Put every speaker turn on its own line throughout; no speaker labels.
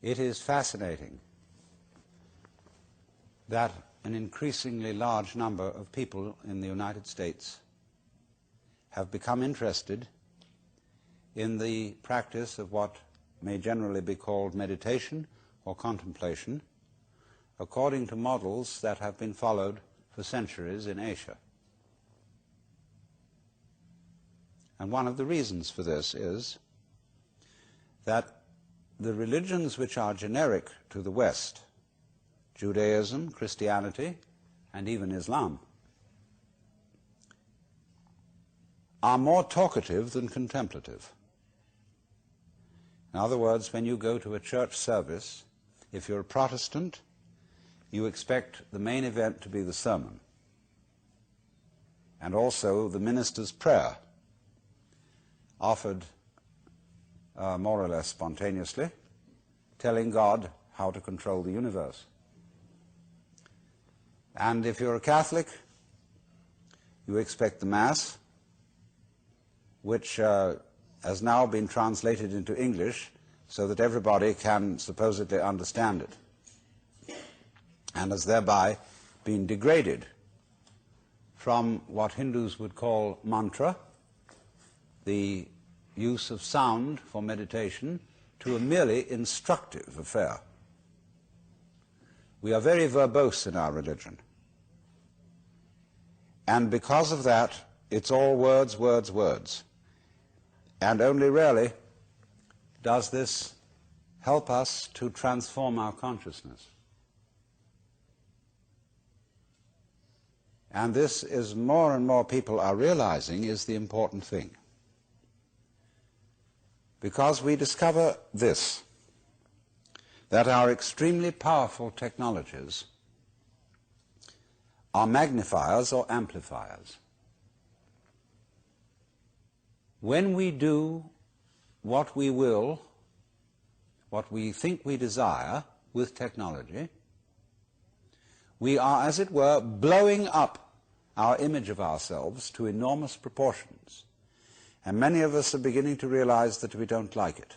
It is fascinating that an increasingly large number of people in the United States have become interested in the practice of what may generally be called meditation or contemplation, according to models that have been followed for centuries in Asia. And one of the reasons for this is that the religions which are generic to the West, Judaism, Christianity, and even Islam, are more talkative than contemplative. In other words, when you go to a church service, if you're a Protestant, you expect the main event to be the sermon, and also the minister's prayer, offered more or less spontaneously, telling God how to control the universe. And if you're a Catholic, you expect the Mass, which has now been translated into English so that everybody can supposedly understand it, and has thereby been degraded from what Hindus would call mantra, the use of sound for meditation, to a merely instructive affair. We are very verbose in our religion, and because of that, it's all words, words, words. And only rarely does this help us to transform our consciousness. And this is, more and more people are realizing, is the important thing. Because we discover this, that our extremely powerful technologies are magnifiers or amplifiers. When we do what we will, what we think we desire with technology, we are, as it were, blowing up our image of ourselves to enormous proportions. And many of us are beginning to realize that we don't like it.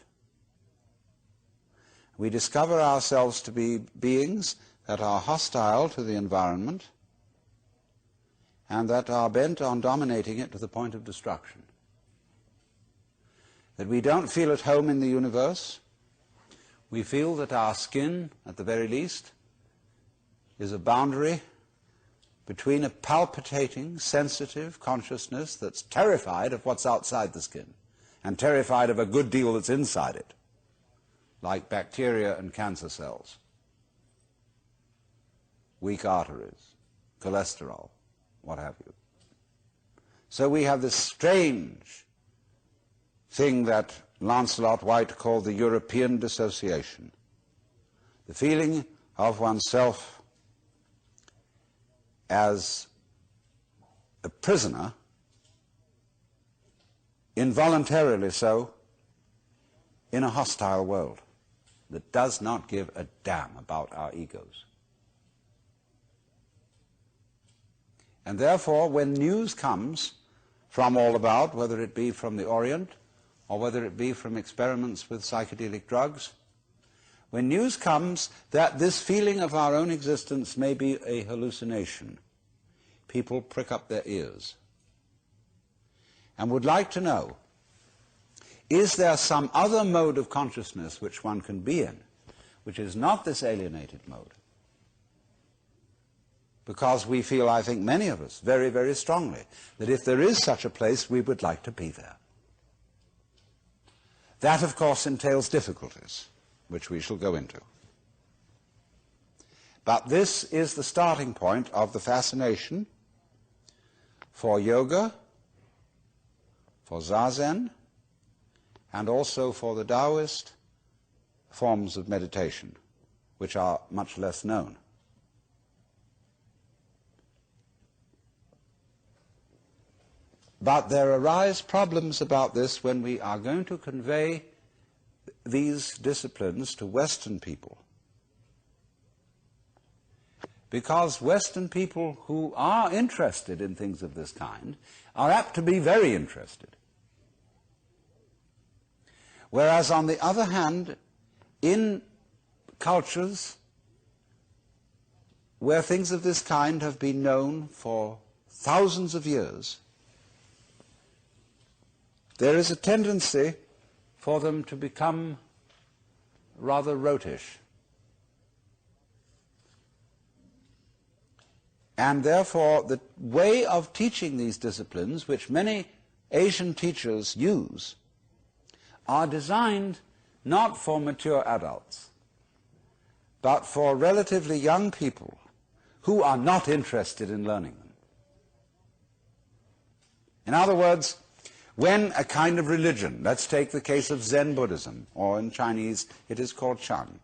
We discover ourselves to be beings that are hostile to the environment and that are bent on dominating it to the point of destruction. That we don't feel at home in the universe. We feel that our skin, at the very least, is a boundary between a palpitating, sensitive consciousness that's terrified of what's outside the skin and terrified of a good deal that's inside it, like bacteria and cancer cells, weak arteries, cholesterol, what have you. So we have this strange thing that Lancelot White called the European dissociation, the feeling of oneself as a prisoner, involuntarily so, in a hostile world that does not give a damn about our egos. And therefore, when news comes from all about, whether it be from the Orient or whether it be from experiments with psychedelic drugs, when news comes that this feeling of our own existence may be a hallucination, people prick up their ears and would like to know, is there some other mode of consciousness which one can be in, which is not this alienated mode? Because we feel, I think many of us, very, very strongly, that if there is such a place, we would like to be there. That, of course, entails difficulties, which we shall go into. But this is the starting point of the fascination for yoga, for Zazen, and also for the Taoist forms of meditation, which are much less known. But there arise problems about this when we are going to convey these disciplines to Western people. Because Western people who are interested in things of this kind are apt to be very interested. Whereas, on the other hand, in cultures where things of this kind have been known for thousands of years, there is a tendency for them to become rather rotish. And therefore, the way of teaching these disciplines, which many Asian teachers use, are designed not for mature adults, but for relatively young people who are not interested in learning them. In other words, when a kind of religion, let's take the case of Zen Buddhism, or in Chinese it is called Chan,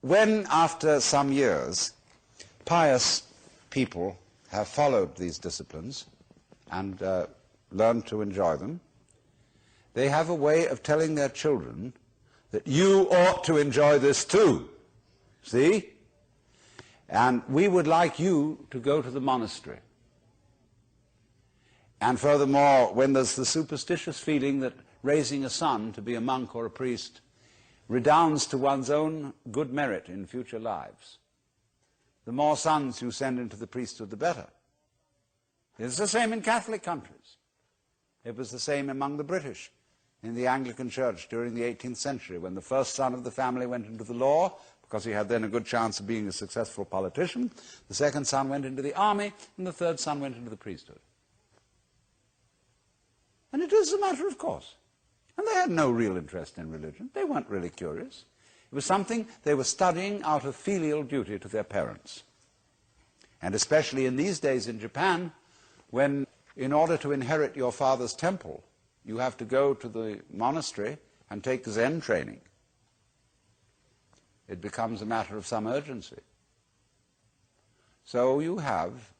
when after some years pious people have followed these disciplines and learned to enjoy them, they have a way of telling their children that you ought to enjoy this too. See? And we would like you to go to the monastery. And furthermore, when there's the superstitious feeling that raising a son to be a monk or a priest redounds to one's own good merit in future lives, the more sons you send into the priesthood, the better. It's the same in Catholic countries. It was the same among the British in the Anglican Church during the 18th century, when the first son of the family went into the law, because he had then a good chance of being a successful politician. The second son went into the army, and the third son went into the priesthood. And it is a matter of course. And they had no real interest in religion. They weren't really curious. It was something they were studying out of filial duty to their parents. And especially in these days in Japan, when in order to inherit your father's temple, you have to go to the monastery and take Zen training. It becomes a matter of some urgency. So you have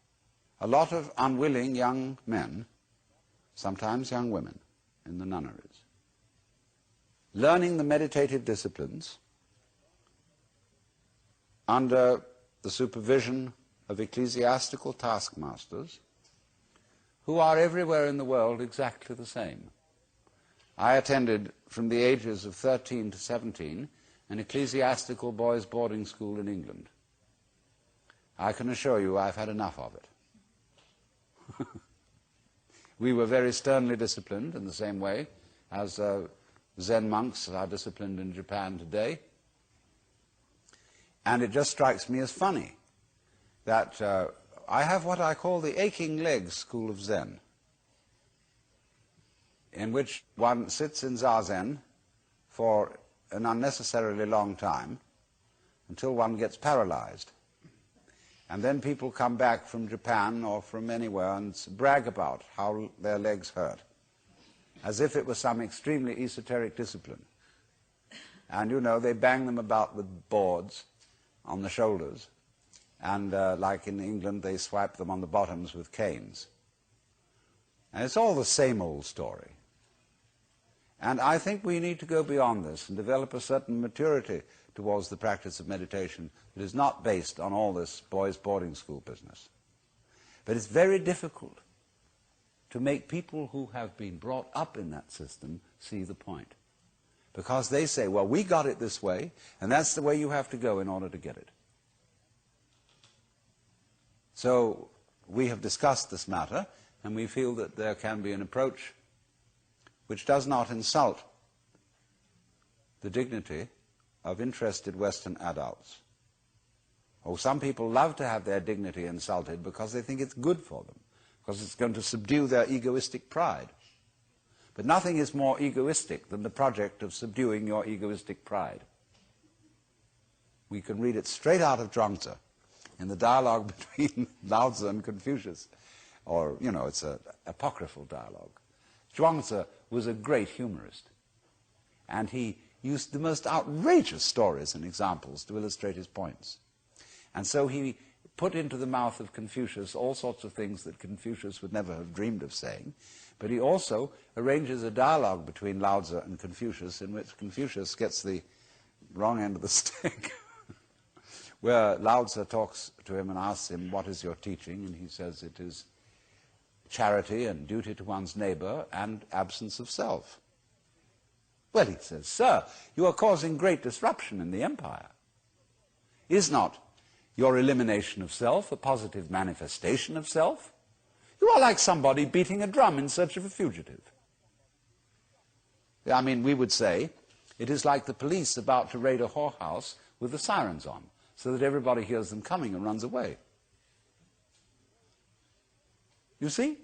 a lot of unwilling young men, sometimes young women, in the nunneries, learning the meditative disciplines under the supervision of ecclesiastical taskmasters who are everywhere in the world exactly the same. I attended, from the ages of 13 to 17, an ecclesiastical boys' boarding school in England. I can assure you I've had enough of it. We were very sternly disciplined in the same way as Zen monks are disciplined in Japan today. And it just strikes me as funny that I have what I call the aching legs school of Zen, in which one sits in Zazen for an unnecessarily long time until one gets paralyzed. And then people come back from Japan or from anywhere and brag about how their legs hurt, as if it was some extremely esoteric discipline. And, you know, they bang them about with boards on the shoulders, and like in England, they swipe them on the bottoms with canes. And it's all the same old story. And I think we need to go beyond this and develop a certain maturity towards the practice of meditation that is not based on all this boys' boarding school business. But it's very difficult to make people who have been brought up in that system see the point. Because they say, well, we got it this way, and that's the way you have to go in order to get it. So we have discussed this matter, and we feel that there can be an approach which does not insult the dignity of interested Western adults. Oh, some people love to have their dignity insulted because they think it's good for them, because it's going to subdue their egoistic pride. But nothing is more egoistic than the project of subduing your egoistic pride. We can read it straight out of Zhuangzi in the dialogue between Lao Tzu and Confucius. Or, you know, it's an apocryphal dialogue. Zhuangzi was a great humorist, and he used the most outrageous stories and examples to illustrate his points. And so he put into the mouth of Confucius all sorts of things that Confucius would never have dreamed of saying, but he also arranges a dialogue between Lao Tzu and Confucius in which Confucius gets the wrong end of the stick, where Lao Tzu talks to him and asks him, what is your teaching? And he says it is charity and duty to one's neighbor and absence of self. Well, he says, sir, you are causing great disruption in the empire. Is not your elimination of self a positive manifestation of self? You are like somebody beating a drum in search of a fugitive. I mean, we would say, it is like the police about to raid a whorehouse with the sirens on, so that everybody hears them coming and runs away. You see?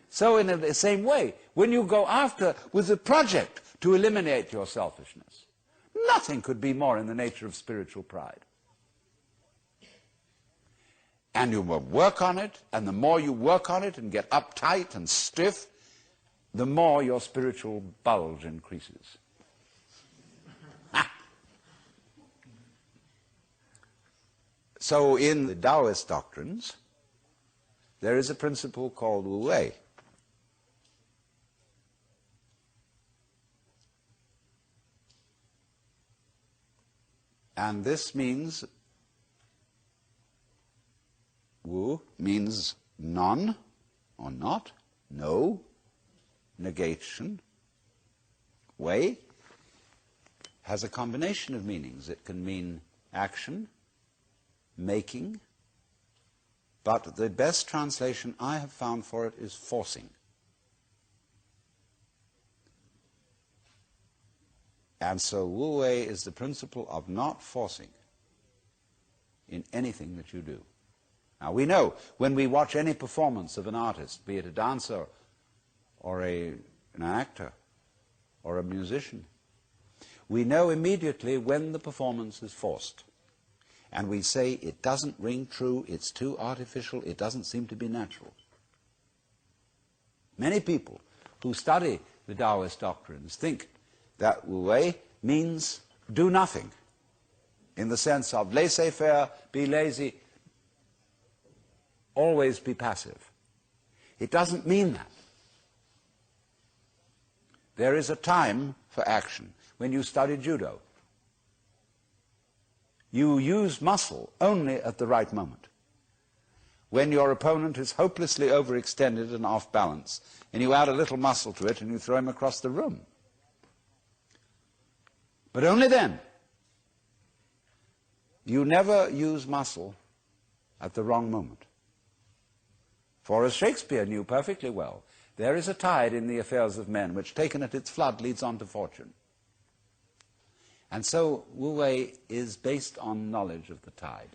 So in the same way, when you go after with a project to eliminate your selfishness, nothing could be more in the nature of spiritual pride. And you will work on it, and the more you work on it and get uptight and stiff, the more your spiritual bulge increases. So in the Taoist doctrines, there is a principle called Wu Wei. And this means, Wu means none or not, no, negation. Wei has a combination of meanings. It can mean action, making, but the best translation I have found for it is forcing. And so Wu Wei is the principle of not forcing in anything that you do. Now we know when we watch any performance of an artist, be it a dancer or an actor or a musician, we know immediately when the performance is forced. And we say it doesn't ring true, it's too artificial, it doesn't seem to be natural. Many people who study the Taoist doctrines think that Wu Wei means do nothing, in the sense of laissez-faire, be lazy, always be passive. It doesn't mean that. There is a time for action. When you study judo, you use muscle only at the right moment. When your opponent is hopelessly overextended and off balance, and you add a little muscle to it and you throw him across the room. But only then. You never use muscle at the wrong moment. For as Shakespeare knew perfectly well, there is a tide in the affairs of men which, taken at its flood, leads on to fortune. And so Wu Wei is based on knowledge of the tide,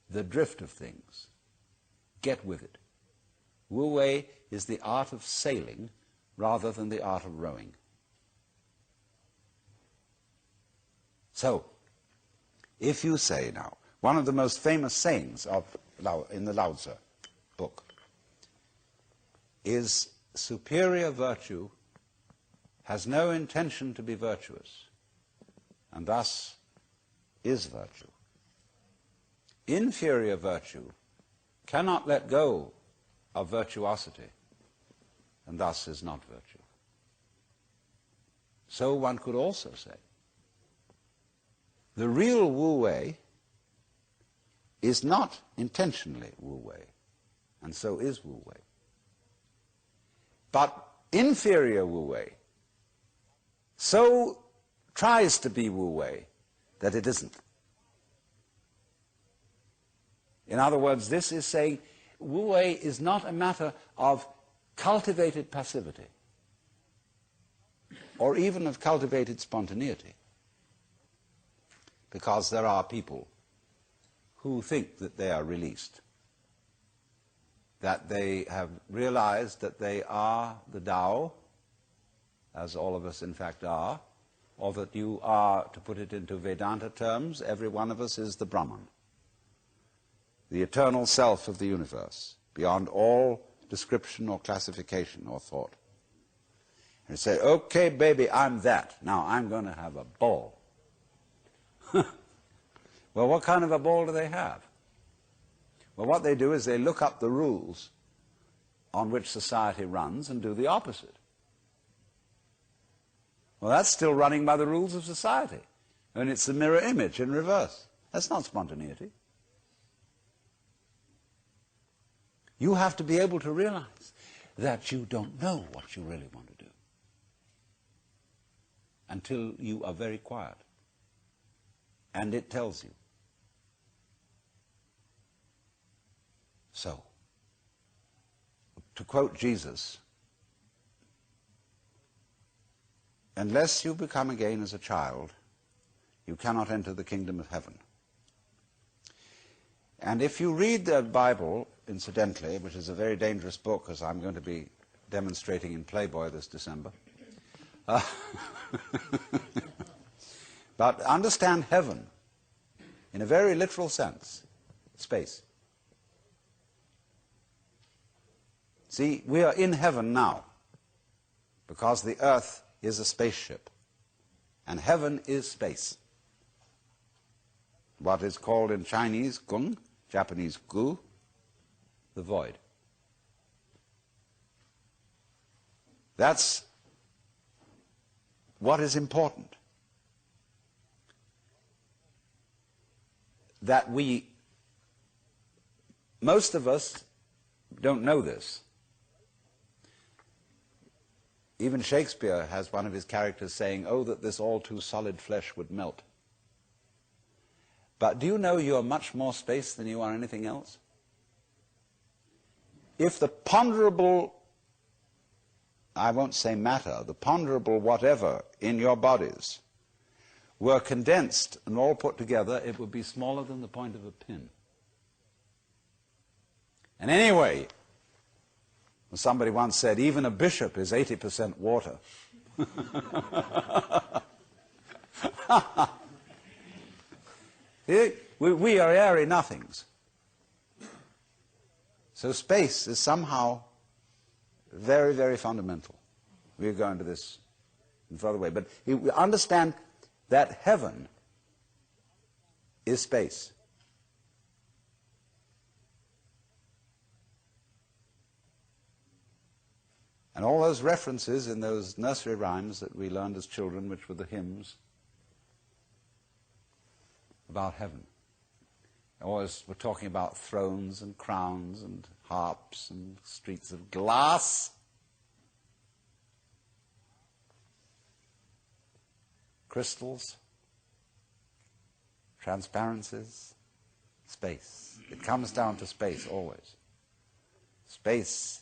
the drift of things. Get with it. Wu Wei is the art of sailing rather than the art of rowing. So, if you say now, one of the most famous sayings in the Lao Tzu book is superior virtue has no intention to be virtuous, and thus is virtue. Inferior virtue cannot let go of virtuosity, and thus is not virtue. So one could also say, the real Wu Wei is not intentionally Wu Wei, and so is Wu Wei. But inferior Wu Wei so tries to be Wu Wei that it isn't. In other words, this is saying Wu Wei is not a matter of cultivated passivity or even of cultivated spontaneity, because there are people who think that they are released, that they have realized that they are the Tao, as all of us in fact are, or that you are, to put it into Vedanta terms, every one of us is the Brahman, the eternal self of the universe, beyond all description or classification or thought. And you say, okay, baby, I'm that. Now I'm going to have a ball. Well, what kind of a ball do they have? Well, what they do is they look up the rules on which society runs and do the opposite. Well, that's still running by the rules of society. And it's the mirror image in reverse. That's not spontaneity. You have to be able to realize that you don't know what you really want to do. until you are very quiet. And it tells you. So, to quote Jesus, unless you become again as a child, you cannot enter the kingdom of heaven. And if you read the Bible, incidentally, which is a very dangerous book, as I'm going to be demonstrating in Playboy this December, but understand heaven in a very literal sense, space. See, we are in heaven now because the earth is a spaceship and heaven is space. What is called in Chinese gung, Japanese gu, the void. That's what is important. That most of us don't know this. Even Shakespeare has one of his characters saying, "Oh, that this all too solid flesh would melt." But do you know you are much more space than you are anything else? If the ponderable, I won't say matter, the ponderable whatever in your bodies were condensed and all put together, it would be smaller than the point of a pin. And anyway, somebody once said, even a bishop is 80% water. We are airy nothings. So space is somehow very, very fundamental. We'll go into this in further way. But we understand that heaven is space. And all those references in those nursery rhymes that we learned as children, which were the hymns about heaven. Always we're talking about thrones and crowns and harps and streets of glass. Crystals, transparencies, space. It comes down to space always. Space,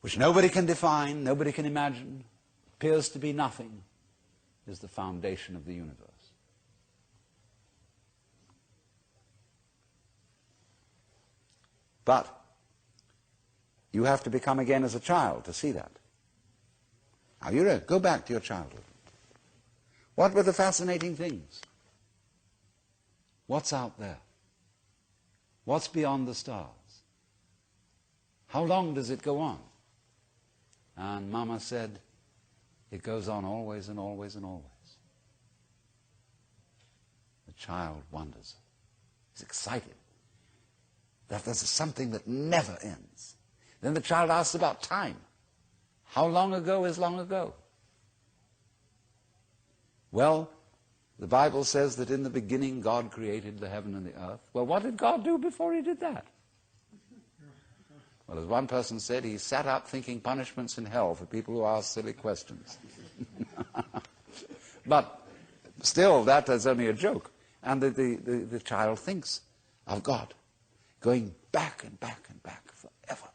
which nobody can define, nobody can imagine, appears to be nothing, is the foundation of the universe. But you have to become again as a child to see that. Now you go back to your childhood. What were the fascinating things? What's out there? What's beyond the stars? How long does it go on? And Mama said, it goes on always and always and always. The child wonders. He's excited. That there's something that never ends. Then the child asks about time. How long ago is long ago? Well, the Bible says that in the beginning God created the heaven and the earth. Well, what did God do before he did that? Well, as one person said, he sat up thinking punishments in hell for people who ask silly questions. But still, that is only a joke. And the child thinks of God going back and back and back forever,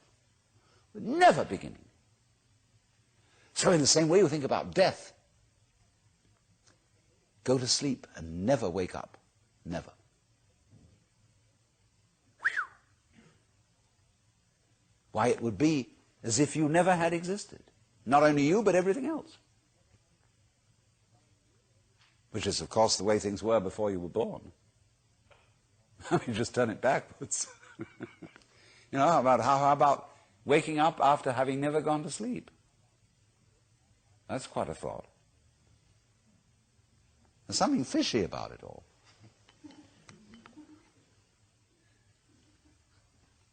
with never beginning. So in the same way you think about death. Go to sleep and never wake up. Never. Why, it would be as if you never had existed. Not only you, but everything else. Which is, of course, the way things were before you were born. You just turn it backwards. You know, how about waking up after having never gone to sleep? That's quite a thought. There's something fishy about it all.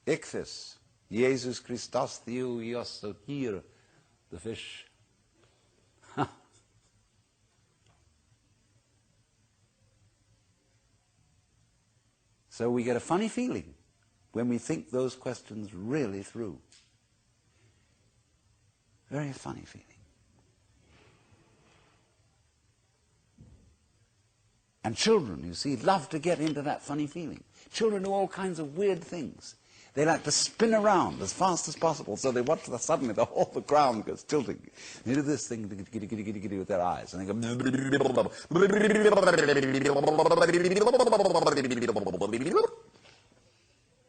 Ichthys, Jesus Christus Theou Ios, so here, the fish. So we get a funny feeling when we think those questions really through. Very funny feeling. And children, you see, love to get into that funny feeling. Children do all kinds of weird things. They like to spin around as fast as possible, so they watch suddenly the whole the ground goes tilting. They do this thing giddy, giddy, giddy, giddy with their eyes, and they go and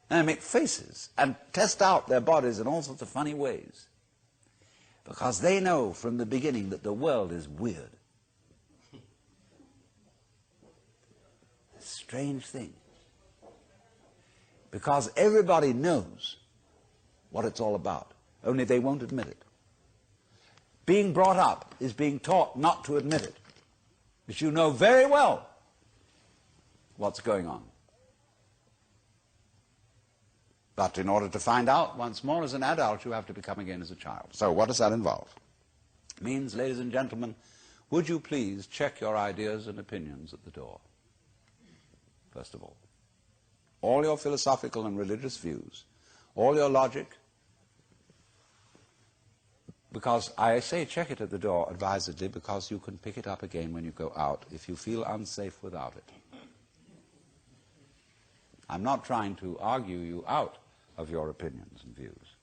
they make faces and test out their bodies in all sorts of funny ways, because they know from the beginning that the world is weird. A strange thing. Because everybody knows what it's all about, only they won't admit it. Being brought up is being taught not to admit it, but you know very well what's going on. But in order to find out once more as an adult, you have to become again as a child. So what does that involve? It means, ladies and gentlemen, would you please check your ideas and opinions at the door, first of all. All your philosophical and religious views, all your logic, because I say check it at the door advisedly, because you can pick it up again when you go out if you feel unsafe without it. I'm not trying to argue you out of your opinions and views.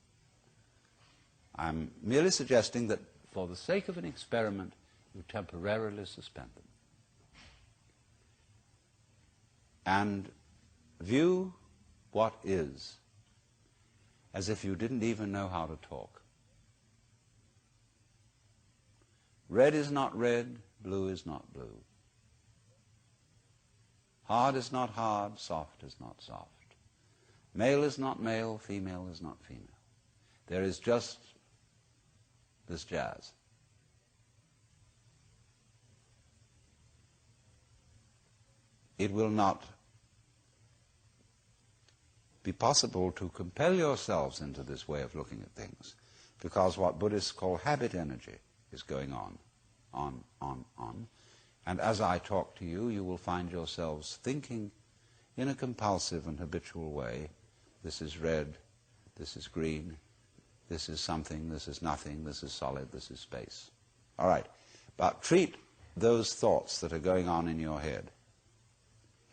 I'm merely suggesting that for the sake of an experiment, you temporarily suspend them. And view what is as if you didn't even know how to talk. Red is not red, blue is not blue. Hard is not hard, soft is not soft. Male is not male, female is not female. There is just this jazz. It will not be possible to compel yourselves into this way of looking at things, because what Buddhists call habit energy is going on. And as I talk to you, you will find yourselves thinking in a compulsive and habitual way. This is red, this is green, this is something, this is nothing, this is solid, this is space. All right, but treat those thoughts that are going on in your head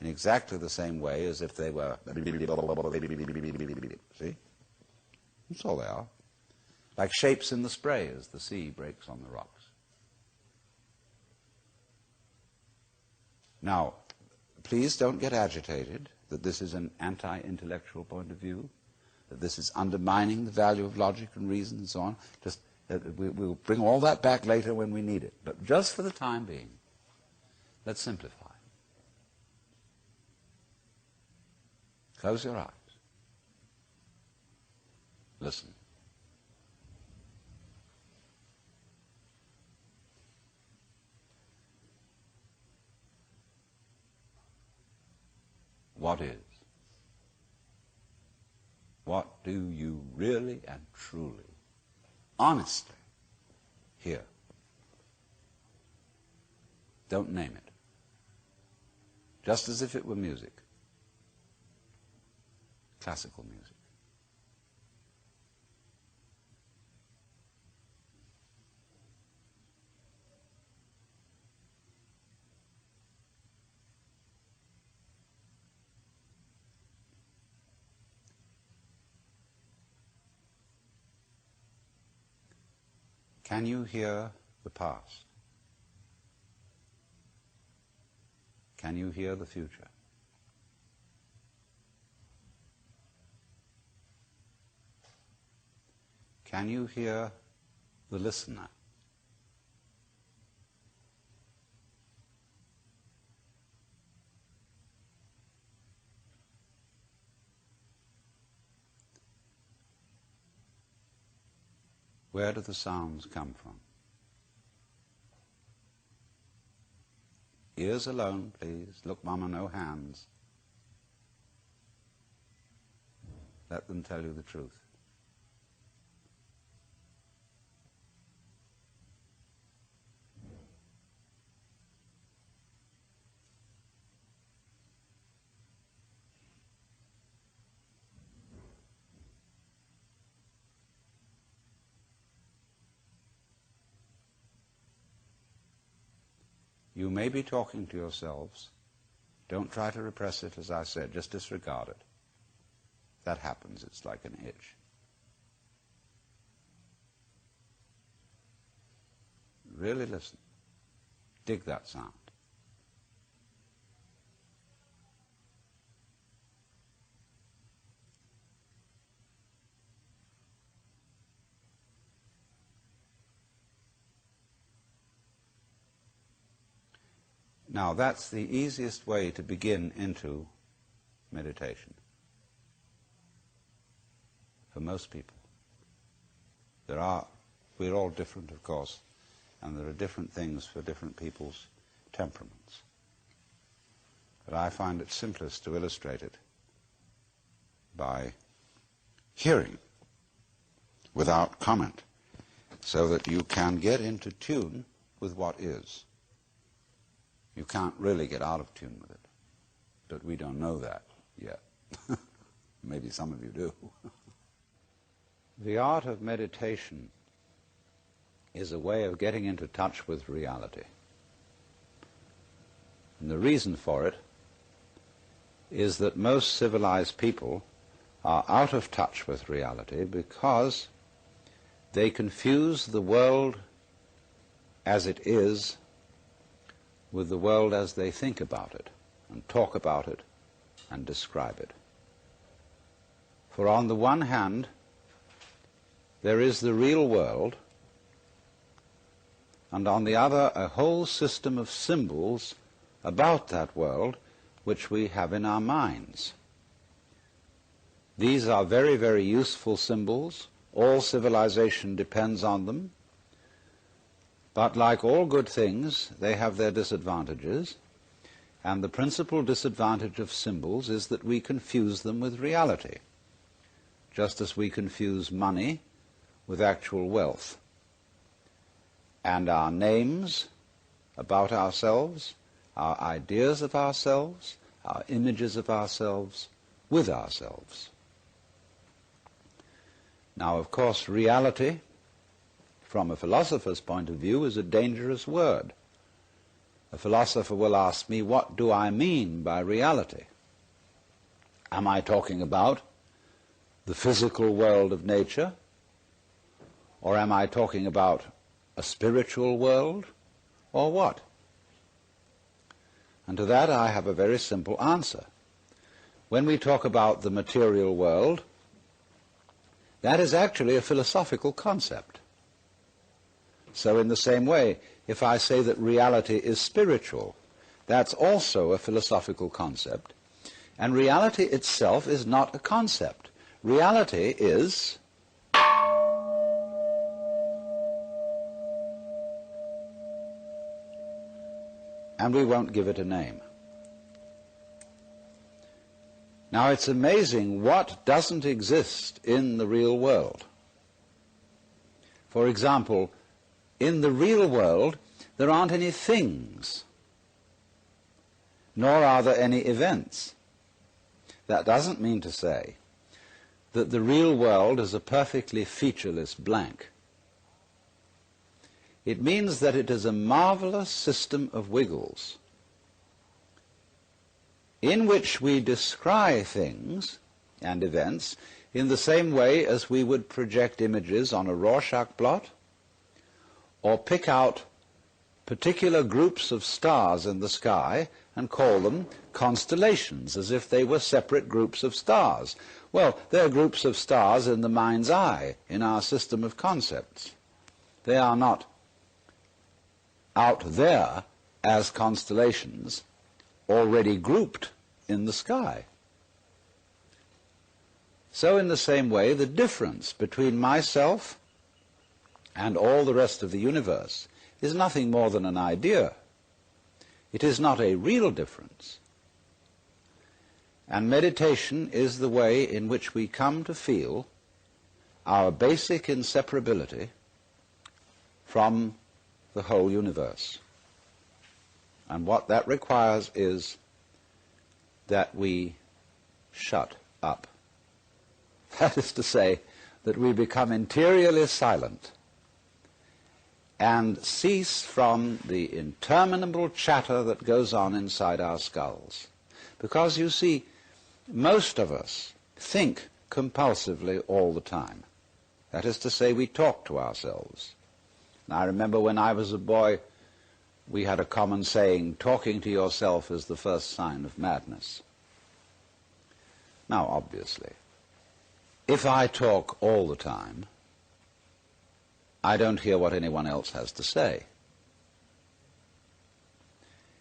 in exactly the same way as if they were, see? That's all they are. Like shapes in the spray as the sea breaks on the rocks. Now, please don't get agitated that this is an anti-intellectual point of view, that this is undermining the value of logic and reason and so on. Just, we'll bring all that back later when we need it. But just for the time being, let's simplify. Close your eyes. Listen. What is? What do you really and truly, honestly hear? Don't name it. Just as if it were music. Classical music. Can you hear the past? Can you hear the future? Can you hear the listener? Where do the sounds come from? Ears alone, please. Look, Mama, no hands. Let them tell you the truth. You may be talking to yourselves Don't try to repress it, as I said. Just disregard it. That happens. It's like an itch. Really listen. Dig that sound. Now, that's the easiest way to begin into meditation for most people. We're all different, of course, and there are different things for different people's temperaments. But I find it simplest to illustrate it by hearing without comment, so that you can get into tune with what is. You can't really get out of tune with it, but we don't know that yet. Maybe some of you do. The art of meditation is a way of getting into touch with reality. And the reason for it is that most civilized people are out of touch with reality because they confuse the world as it is with the world as they think about it and talk about it and describe it. For on the one hand, there is the real world, and on the other, a whole system of symbols about that world which we have in our minds. These are very, very useful symbols. All civilization depends on them. But like all good things, they have their disadvantages, and the principal disadvantage of symbols is that we confuse them with reality, just as we confuse money with actual wealth, and our names about ourselves, our ideas of ourselves, our images of ourselves with ourselves. Now, of course, reality, from a philosopher's point of view, is a dangerous word. A philosopher will ask me, what do I mean by reality? Am I talking about the physical world of nature? Or am I talking about a spiritual world? Or what? And to that I have a very simple answer. When we talk about the material world, that is actually a philosophical concept. So in the same way, if I say that reality is spiritual, that's also a philosophical concept. And reality itself is not a concept. Reality is and we won't give it a name. Now, it's amazing what doesn't exist in the real world. For example, in the real world, there aren't any things, nor are there any events. That doesn't mean to say that the real world is a perfectly featureless blank. It means that it is a marvelous system of wiggles in which we descry things and events in the same way as we would project images on a Rorschach blot, or pick out particular groups of stars in the sky and call them constellations, as if they were separate groups of stars. Well, they're groups of stars in the mind's eye, in our system of concepts. They are not out there as constellations already grouped in the sky. So in the same way, the difference between myself and all the rest of the universe is nothing more than an idea. It is not a real difference. And meditation is the way in which we come to feel our basic inseparability from the whole universe. And what that requires is that we shut up. That is to say, that we become interiorly silent and cease from the interminable chatter that goes on inside our skulls. Because you see, most of us think compulsively all the time. That is to say, we talk to ourselves. Now, I remember when I was a boy, we had a common saying, talking to yourself is the first sign of madness. Now, obviously, if I talk all the time, I don't hear what anyone else has to say.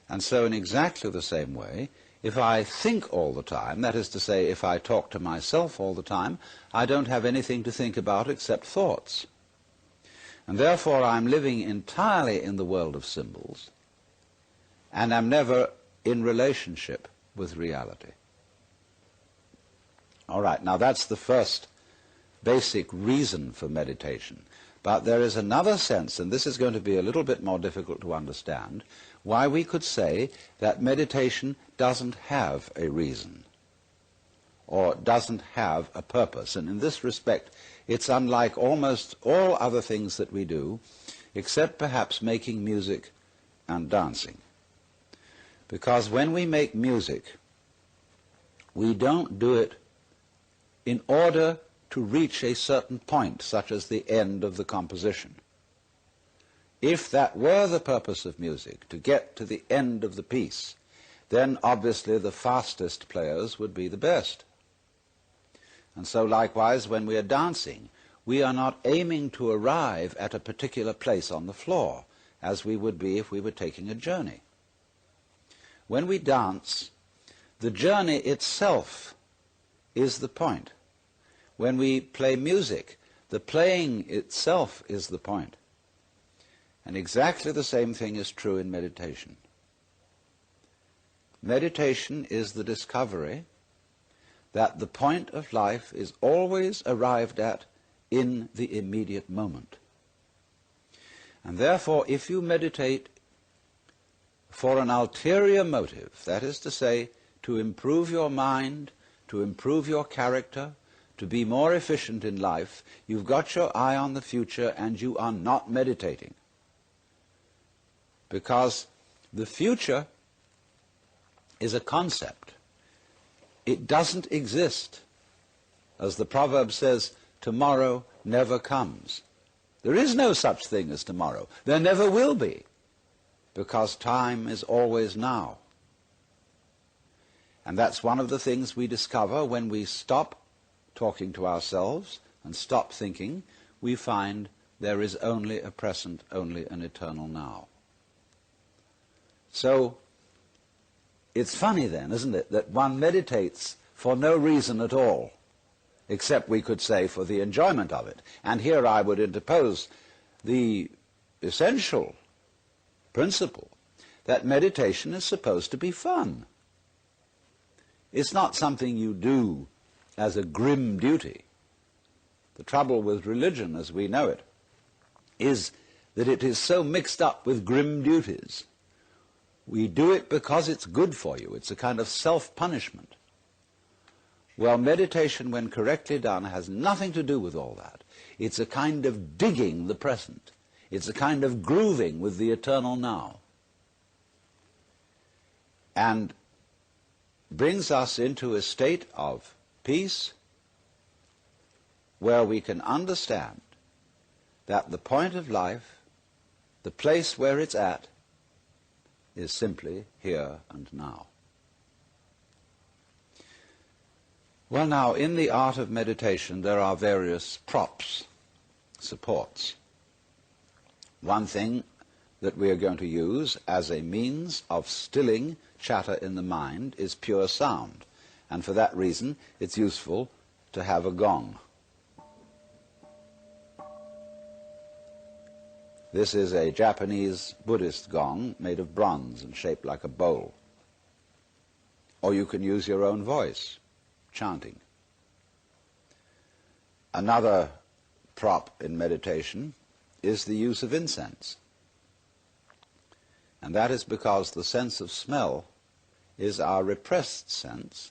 And so in exactly the same way, if I think all the time, that is to say, if I talk to myself all the time, I don't have anything to think about except thoughts. And therefore I'm living entirely in the world of symbols, and I'm never in relationship with reality. All right, now that's the first basic reason for meditation. But there is another sense, and this is going to be a little bit more difficult to understand, why we could say that meditation doesn't have a reason or doesn't have a purpose. And in this respect, it's unlike almost all other things that we do, except perhaps making music and dancing. Because when we make music, we don't do it in order to reach a certain point, such as the end of the composition. If that were the purpose of music, to get to the end of the piece, then obviously the fastest players would be the best. And so likewise, when we are dancing, we are not aiming to arrive at a particular place on the floor, as we would be if we were taking a journey. When we dance, the journey itself is the point. When we play music, the playing itself is the point. And exactly the same thing is true in meditation. Meditation is the discovery that the point of life is always arrived at in the immediate moment. And therefore, if you meditate for an ulterior motive, that is to say, to improve your mind, to improve your character, to be more efficient in life, you've got your eye on the future and you are not meditating. Because the future is a concept. It doesn't exist. As the proverb says, tomorrow never comes. There is no such thing as tomorrow. There never will be, because time is always now. And that's one of the things we discover when we stop talking to ourselves and stop thinking. We find there is only a present, only an eternal now. So it's funny then, isn't it, that one meditates for no reason at all, except we could say for the enjoyment of it. And here I would interpose the essential principle that meditation is supposed to be fun. It's not something you do as a grim duty. The trouble with religion, as we know it, is that it is so mixed up with grim duties. We do it because it's good for you. It's a kind of self-punishment. Well, meditation, when correctly done, has nothing to do with all that. It's a kind of digging the present. It's a kind of grooving with the eternal now. And brings us into a state of peace where we can understand that the point of life, the place where it's at, is simply here and now. Well, now, in the art of meditation, there are various props, supports. One thing that we are going to use as a means of stilling chatter in the mind is pure sound. And for that reason, it's useful to have a gong. This is a Japanese Buddhist gong made of bronze and shaped like a bowl. Or you can use your own voice, chanting. Another prop in meditation is the use of incense. And that is because the sense of smell is our repressed sense,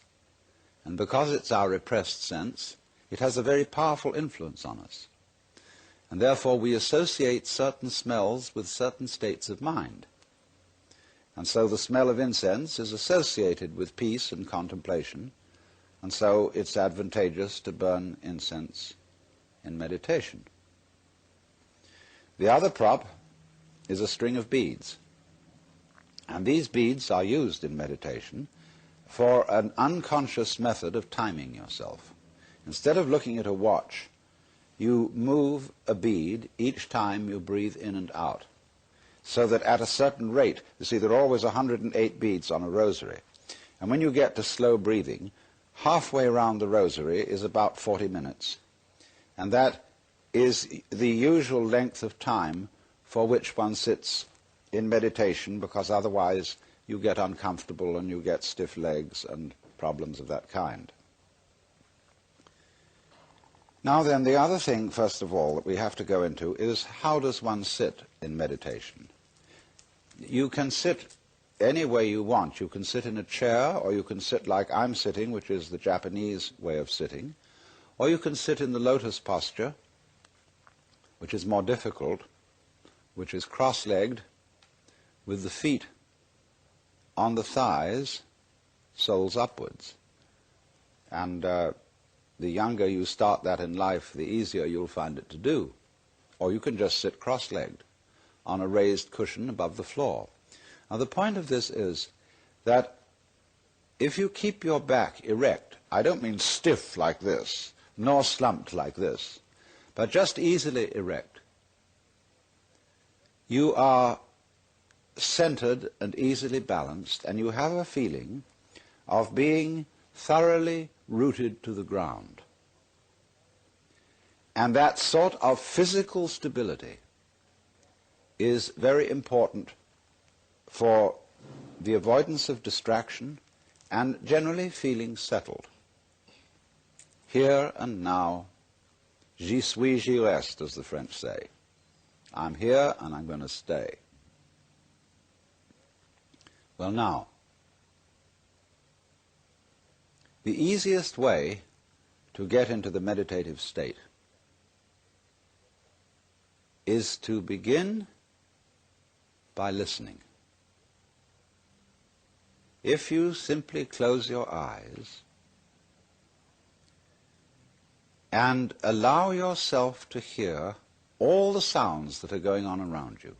and because it's our repressed sense, it has a very powerful influence on us. And therefore we associate certain smells with certain states of mind. And so the smell of incense is associated with peace and contemplation, and so it's advantageous to burn incense in meditation. The other prop is a string of beads. And these beads are used in meditation for an unconscious method of timing yourself. Instead of looking at a watch, you move a bead each time you breathe in and out, so that at a certain rate, you see, there are always 108 beads on a rosary. And when you get to slow breathing, halfway around the rosary is about 40 minutes. And that is the usual length of time for which one sits in meditation, because otherwise you get uncomfortable and you get stiff legs and problems of that kind. Now then, the other thing, first of all, that we have to go into is how does one sit in meditation? You can sit any way you want. You can sit in a chair, or you can sit like I'm sitting, which is the Japanese way of sitting, or you can sit in the lotus posture, which is more difficult, which is cross-legged, with the feet on the thighs, soles upwards. And the younger you start that in life, the easier you'll find it to do. Or you can just sit cross-legged on a raised cushion above the floor. Now the point of this is that if you keep your back erect, I don't mean stiff like this, nor slumped like this, but just easily erect, you are centered and easily balanced, and you have a feeling of being thoroughly rooted to the ground. And that sort of physical stability is very important for the avoidance of distraction and generally feeling settled. Here and now, j'y suis, j'y reste, as the French say. I'm here and I'm going to stay. Well now, the easiest way to get into the meditative state is to begin by listening. If you simply close your eyes and allow yourself to hear all the sounds that are going on around you,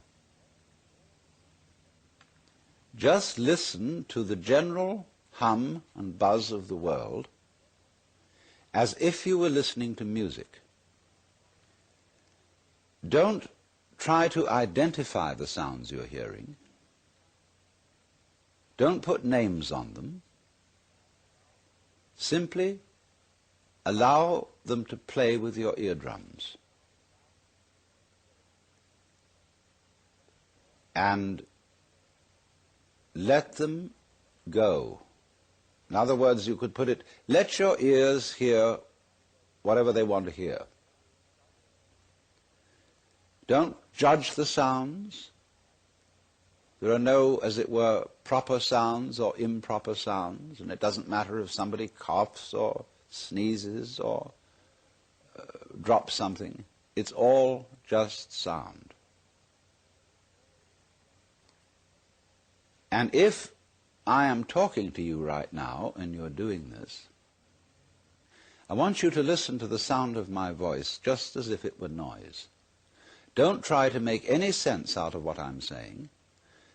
just listen to the general hum and buzz of the world as if you were listening to music. Don't try to identify the sounds you're hearing. Don't put names on them. Simply allow them to play with your eardrums. And let them go. In other words, you could put it, let your ears hear whatever they want to hear. Don't judge the sounds. There are no, as it were, proper sounds or improper sounds, and it doesn't matter if somebody coughs or sneezes or drops something. It's all just sound. And if I am talking to you right now and you're doing this, I want you to listen to the sound of my voice just as if it were noise. Don't try to make any sense out of what I'm saying,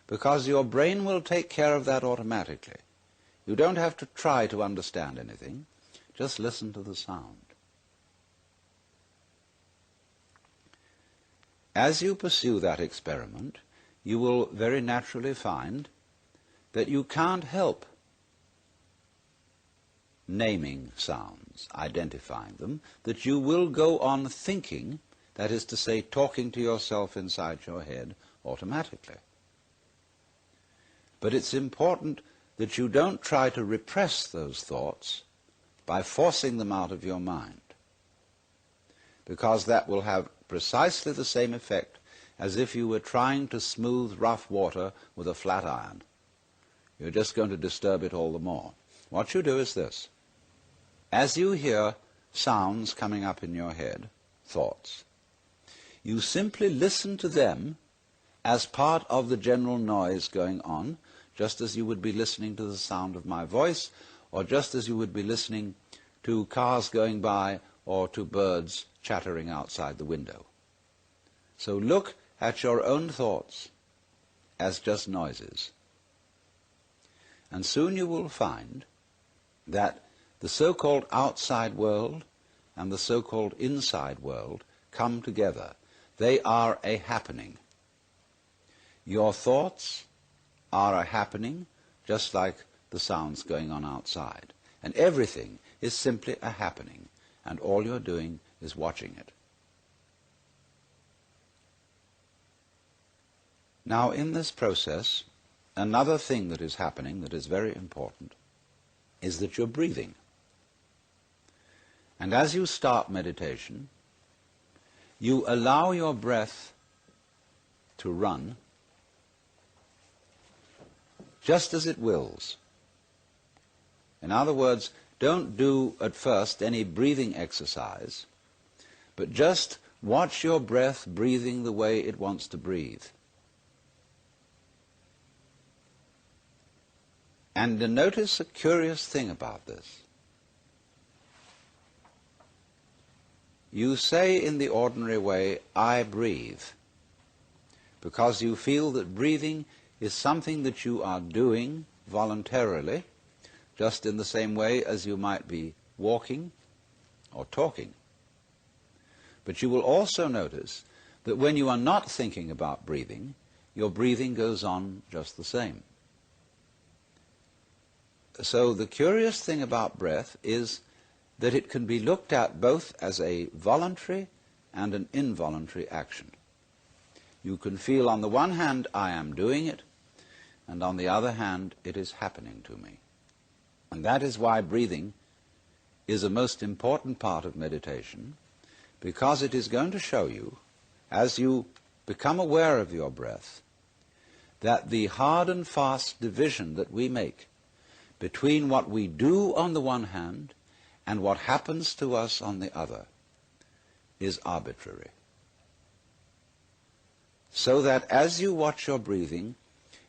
because your brain will take care of that automatically. You don't have to try to understand anything. Just listen to the sound. As you pursue that experiment, you will very naturally find that you can't help naming sounds, identifying them, that you will go on thinking, that is to say, talking to yourself inside your head automatically. But it's important that you don't try to repress those thoughts by forcing them out of your mind, because that will have precisely the same effect as if you were trying to smooth rough water with a flat iron. You're just going to disturb it all the more. What you do is this. As you hear sounds coming up in your head, thoughts, you simply listen to them as part of the general noise going on, just as you would be listening to the sound of my voice, or just as you would be listening to cars going by or to birds chattering outside the window. So look at your own thoughts as just noises. And soon you will find that the so-called outside world and the so-called inside world come together. They are a happening. Your thoughts are a happening, just like the sounds going on outside. And everything is simply a happening, and all you're doing is watching it. Now, in this process, another thing that is happening that is very important is that you're breathing. And as you start meditation, you allow your breath to run just as it wills. In other words, don't do at first any breathing exercise, but just watch your breath breathing the way it wants to breathe. And notice a curious thing about this. You say in the ordinary way, I breathe, because you feel that breathing is something that you are doing voluntarily, just in the same way as you might be walking or talking. But you will also notice that when you are not thinking about breathing, your breathing goes on just the same. So the curious thing about breath is that it can be looked at both as a voluntary and an involuntary action. You can feel on the one hand, I am doing it, and on the other hand, it is happening to me. And that is why breathing is a most important part of meditation, because it is going to show you, as you become aware of your breath, that the hard and fast division that we make between what we do on the one hand and what happens to us on the other is arbitrary. So that as you watch your breathing,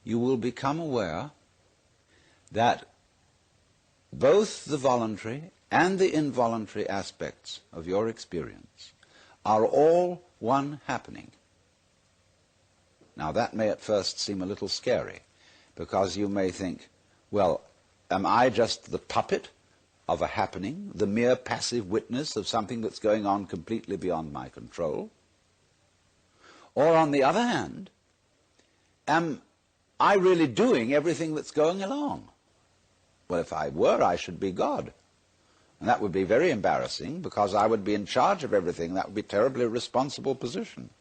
you will become aware that both the voluntary and the involuntary aspects of your experience are all one happening. Now that may at first seem a little scary, because you may think, well, am I just the puppet of a happening, the mere passive witness of something that's going on completely beyond my control? Or on the other hand, am I really doing everything that's going along? Well, if I were, I should be God. And that would be very embarrassing, because I would be in charge of everything. That would be a terribly responsible position.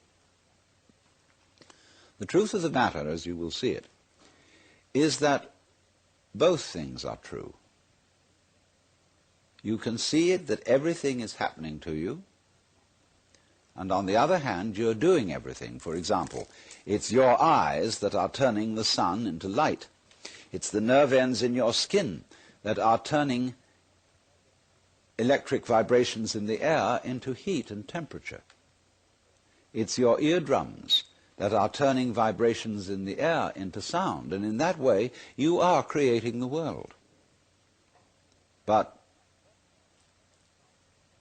The truth of the matter, as you will see it, is that both things are true. You can see it that everything is happening to you, and on the other hand, you're doing everything. For example, it's your eyes that are turning the sun into light. It's the nerve ends in your skin that are turning electric vibrations in the air into heat and temperature. It's your eardrums that are turning vibrations in the air into sound, and in that way you are creating the world. But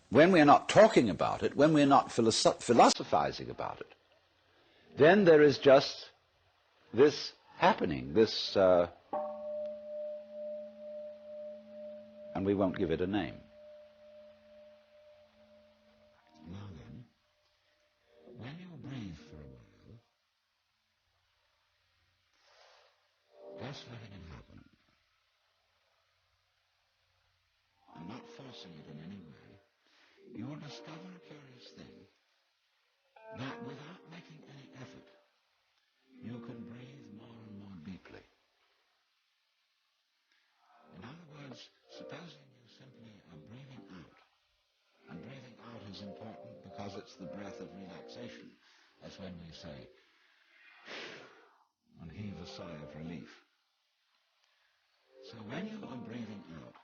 when we're not talking about it, when we're not philosophizing about it, then there is just this happening, this, and we won't give it a name. Now then, when you breathe for a while, just letting it happen, and not forcing it in any way, you will discover a curious thing, that without making any effort, you can breathe more and more deeply. In other words, supposing you simply are breathing out, and breathing out is important because it's the breath of relaxation. That's when we say, and heave a sigh of relief. So when you are breathing out,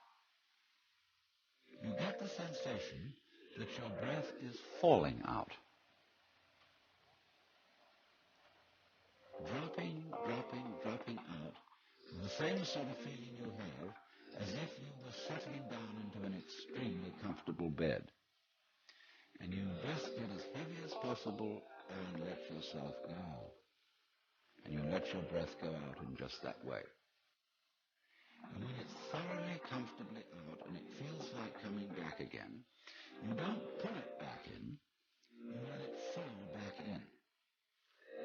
you get the sensation that your breath is falling out. same sort of feeling you have as if you were settling down into an extremely comfortable bed. And you just get as heavy as possible and let yourself go. And you let your breath go out in just that way. And when it's thoroughly comfortably out and it feels like coming back again, you don't pull it back in, you let it fall back in.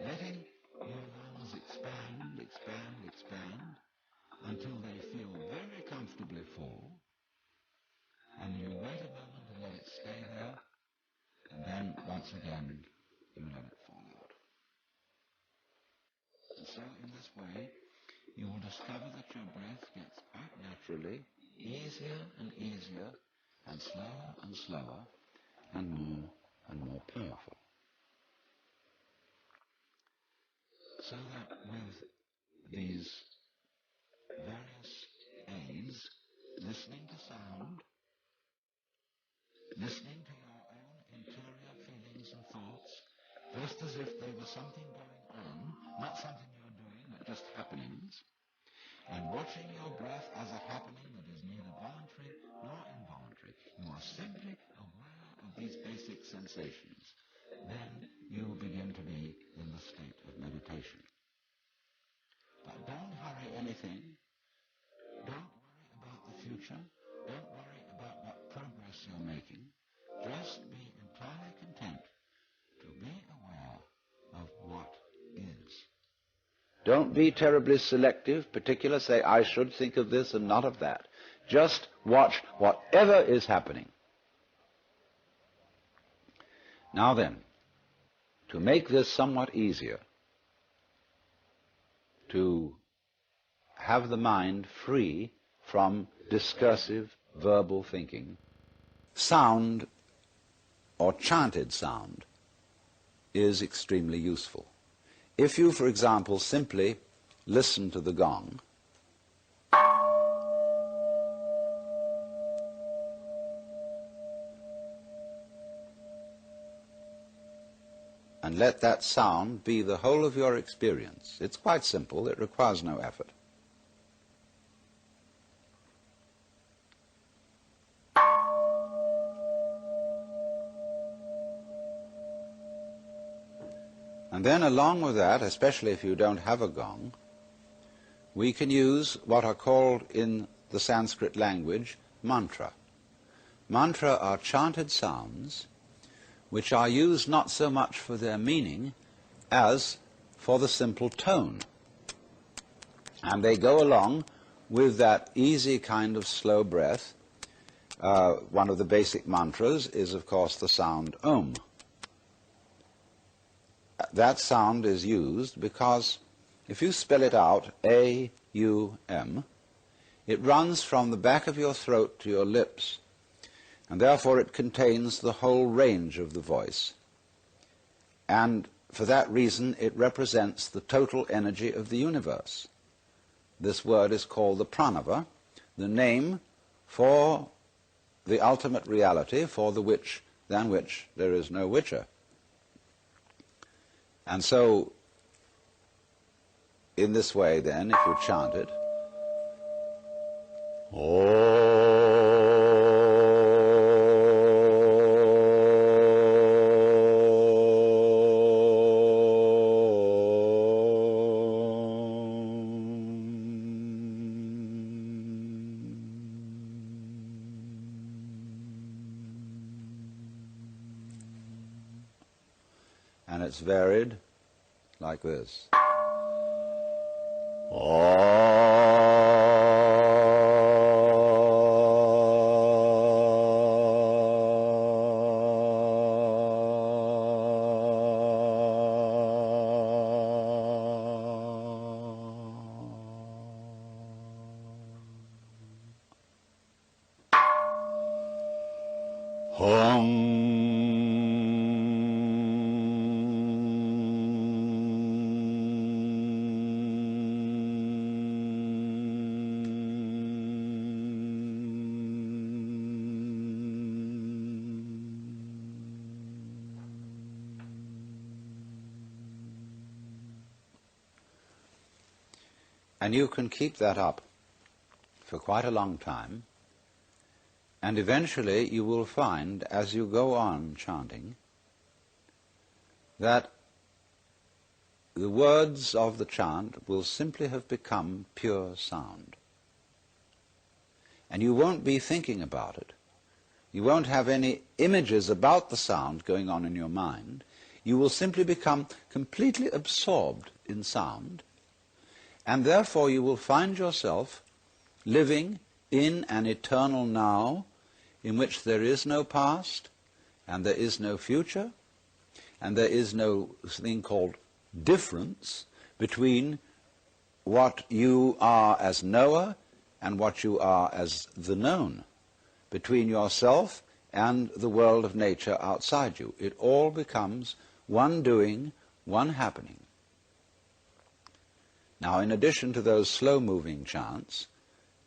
Letting your lungs expand, expand, expand, until they feel very comfortably full, and you wait a moment and let it stay there, and then once again you let it fall out. And so in this way you will discover that your breath gets quite naturally easier and easier, and slower, and more powerful. So that with these various aids, listening to sound, listening to your own interior feelings and thoughts, just as if there was something going on, not something you're doing, but just happenings, and watching your breath as a happening that is neither voluntary nor involuntary. You are simply aware of these basic sensations. Then you begin to be in the state of meditation. But don't hurry anything. Don't worry about the future. Don't worry about what progress you're making. Just be entirely content to be aware of what is. Don't be terribly selective, particular, say, I should think of this and not of that. Just watch whatever is happening. Now then, to make this somewhat easier, to have the mind free from discursive verbal thinking, sound or chanted sound is extremely useful. If you, for example, simply listen to the gong, and let that sound be the whole of your experience. It's quite simple, it requires no effort. And then along with that, especially if you don't have a gong, we can use what are called in the Sanskrit language mantra. Mantra are chanted sounds which are used not so much for their meaning as for the simple tone. And they go along with that easy kind of slow breath. One of the basic mantras is, of course, the sound Om. That sound is used because if you spell it out, A-U-M, it runs from the back of your throat to your lips, and therefore it contains the whole range of the voice. And for that reason, it represents the total energy of the universe. This word is called the pranava, the name for the ultimate reality, for the which, than which there is no whicher. And so, in this way then, if you chant it, and it's varied like this. And you can keep that up for quite a long time, and eventually you will find, as you go on chanting, that the words of the chant will simply have become pure sound. And you won't be thinking about it. You won't have any images about the sound going on in your mind. You will simply become completely absorbed in sound, and therefore you will find yourself living in an eternal now in which there is no past, and there is no future, and there is no thing called difference between what you are as knower and what you are as the known, between yourself and the world of nature outside you. It all becomes one doing, one happening. Now, in addition to those slow-moving chants,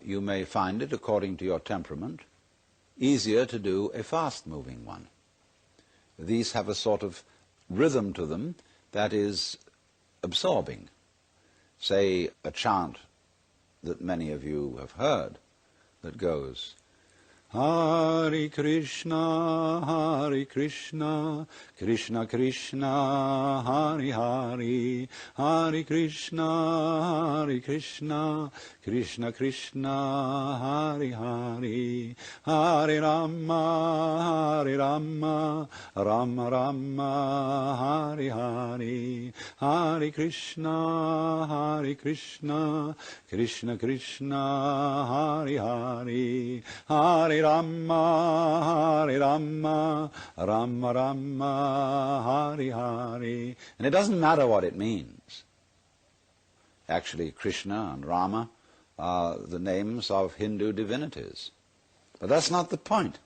you may find it, according to your temperament, easier to do a fast-moving one. These have a sort of rhythm to them that is absorbing. Say a chant that many of you have heard that goes, Hare Krishna, Krishna Krishna, Hare Hare, Hare Krishna, Krishna Krishna, Hare Hare, Hare Rama, Rama Rama, Hare Hare, Hare Krishna, Krishna Krishna, Hare Hare, Hare Rama, Rama Rama, Hare Hare. And it doesn't matter what it means. Actually, Krishna and Rama are the names of Hindu divinities. But that's not the point.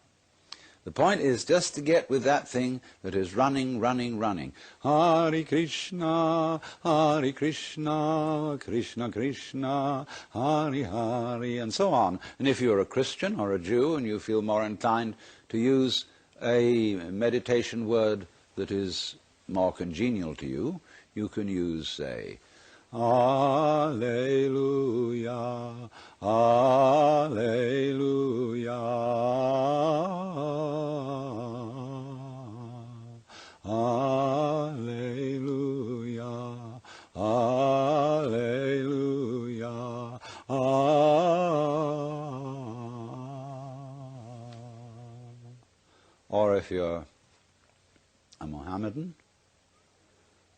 The point is just to get with that thing that is running. Hare Krishna, Krishna Krishna, Hare Hare, and so on. And if you're a Christian or a Jew and you feel more inclined to use a meditation word that is more congenial to you, you can use, say, Alleluia, Alleluia, Alleluia, Alleluia, Or if you're a Mohammedan,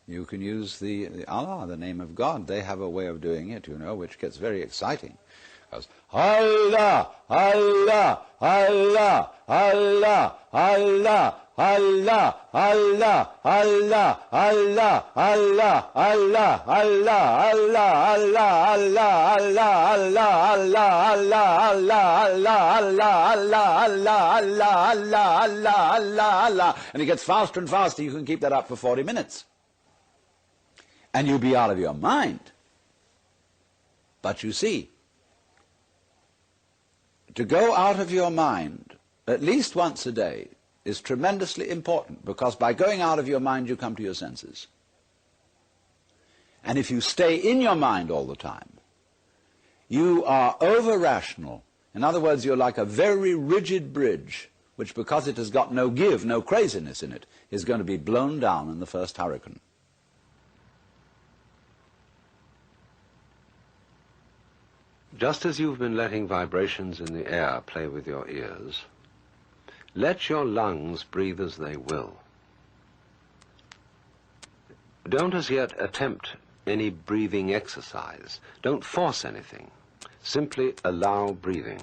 you can use the Allah, the name of God. They have a way of doing it, you know, which gets very exciting. Because Allah, Allah, Allah, Allah, Allah, Allah, Allah, Allah, Allah, Allah, Allah, Allah, Allah, Allah, Allah, Allah, and it gets faster and faster. You can keep that up for 40 minutes. And you'll be out of your mind. But you see, to go out of your mind at least once a day is tremendously important, because by going out of your mind you come to your senses. And if you stay in your mind all the time, you are over-rational. In other words, you're like a very rigid bridge, which, because it has got no give, no craziness in it, is going to be blown down in the first hurricane.
Just as you've been letting vibrations in the air play with your ears, let your lungs breathe as they will. Don't as yet attempt any breathing exercise. Don't force anything. Simply allow breathing.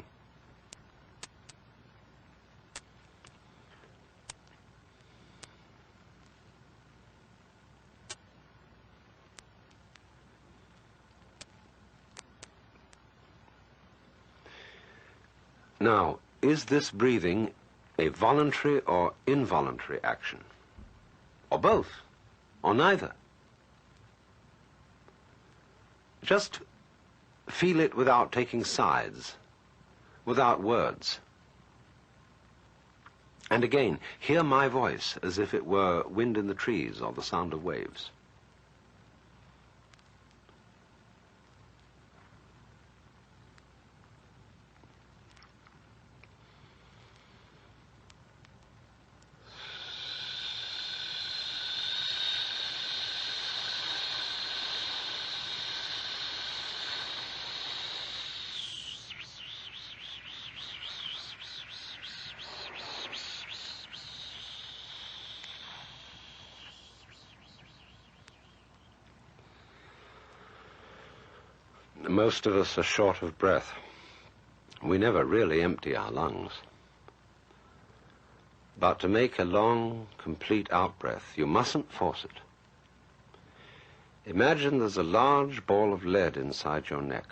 Now, is this breathing a voluntary or involuntary action? Or both? Or neither? Just feel it without taking sides, without words. And again, hear my voice as if it were wind in the trees or the sound of waves. Most of us are short of breath. We never really empty our lungs. But to make a long, complete out-breath, you mustn't force it. Imagine there's a large ball of lead inside your neck,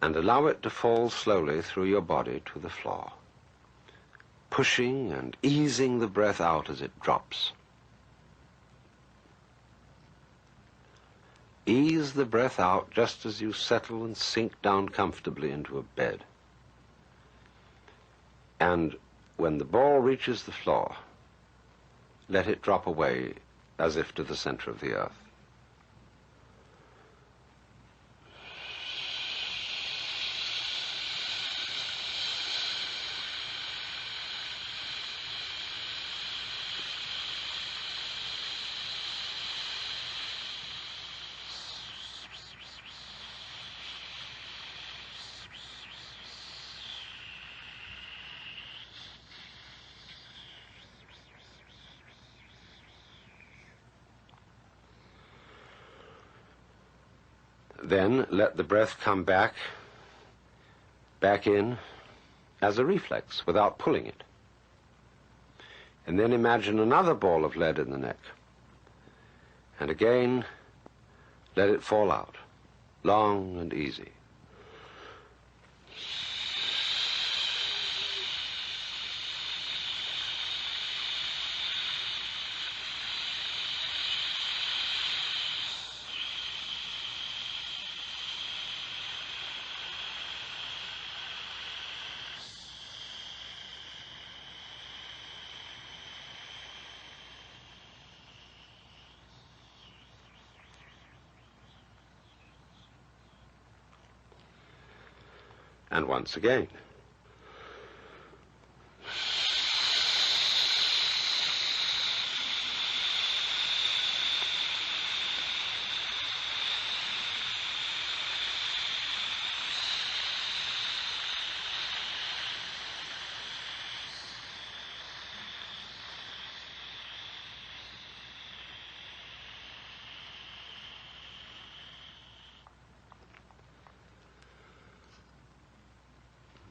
and allow it to fall slowly through your body to the floor, pushing and easing the breath out as it drops. Ease the breath out just as you settle and sink down comfortably into a bed. And when the ball reaches the floor, let it drop away as if to the center of the earth. Then let the breath come back in as a reflex without pulling it. And then imagine another ball of lead in the neck. And again, let it fall out, long and easy. And once again.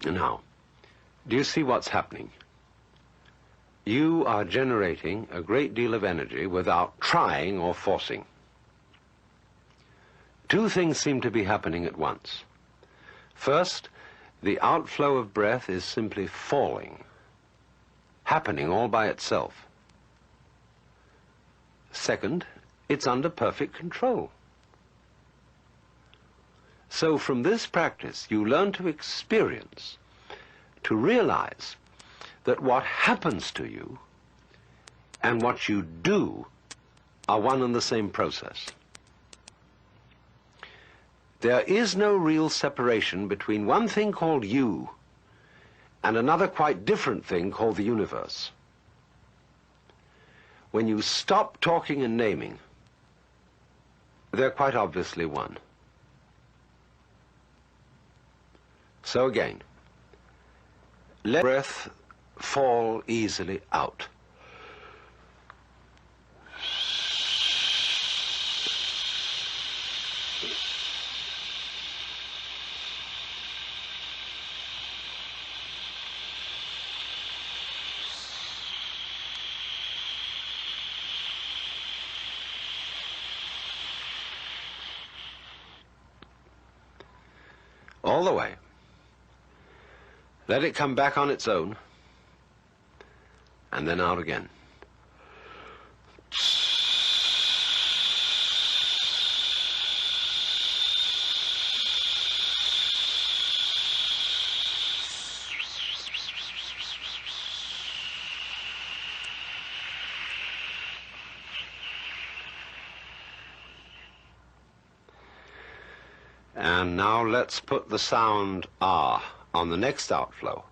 Now, do you see what's happening? You are generating a great deal of energy without trying or forcing. Two things seem to be happening at once. First, the outflow of breath is simply falling, happening all by itself. Second, it's under perfect control. So from this practice, you learn to experience, to realize that what happens to you and what you do are one and the same process. There is no real separation between one thing called you and another quite different thing called the universe. When you stop talking and naming, they're quite obviously one. So again, let breath fall easily out. All the way. Let it come back on its own, and then out again. And now let's put the sound ah on the next outflow.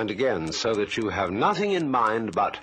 mind again so that you have nothing in mind but...